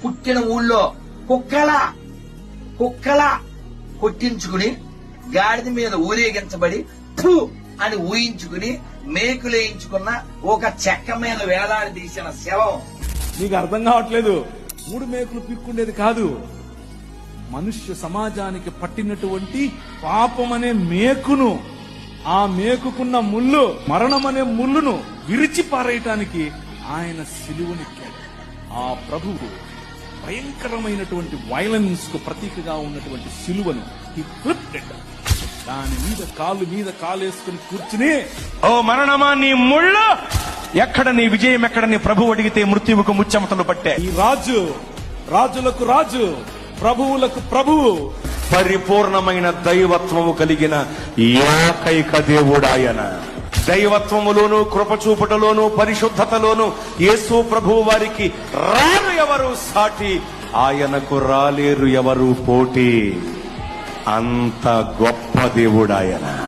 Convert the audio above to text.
పుట్టిన ఊళ్ళో కుక్కల కొట్టించుకుని గాడిద మీద ఊరేగించబడి ఫు అని ఊహించుకుని మేకులేయించుకున్న ఒక చెక్క మీద వేలాడి తీసిన శవం. నీకు అర్థం కావట్లేదు. 3 మేకులు పిక్కుండేది కాదు, మనుష్య సమాజానికి పట్టినటువంటి పాపమనే మేకును, ఆ మేకుకున్న ముళ్ళు, మరణమనే ముళ్ళును విరిచి పారేయటానికి ఆయన సిలువనెక్కాడు. ఆ ప్రభువు భయంకరమైనటువంటి వైలెన్స్ కు ప్రతీకగా ఉన్నటువంటి సిలువను దాని మీద కాలేసుకుని కూర్చుని, ఓ మరణమా నీ ముళ్ళు ఎక్కడ, నీ విజయం ఎక్కడ, నీ ప్రభు అడిగితే మృత్యువుకు ముచ్చెమటలు పట్టే. ఈ రాజు రాజులకు రాజు, ప్రభువులకు ప్రభువు, పరిపూర్ణమైన దైవత్వము కలిగిన ఏకైక దేవుడాయన. దైవత్వములోను, కృపచూపుటలోను, పరిశుద్ధతలోను యేసు ప్రభువు వారికి రారు ఎవరు సాటి, ఆయనకు రాలేరు ఎవరు పోటీ. అంత గొప్ప దేవుడాయన.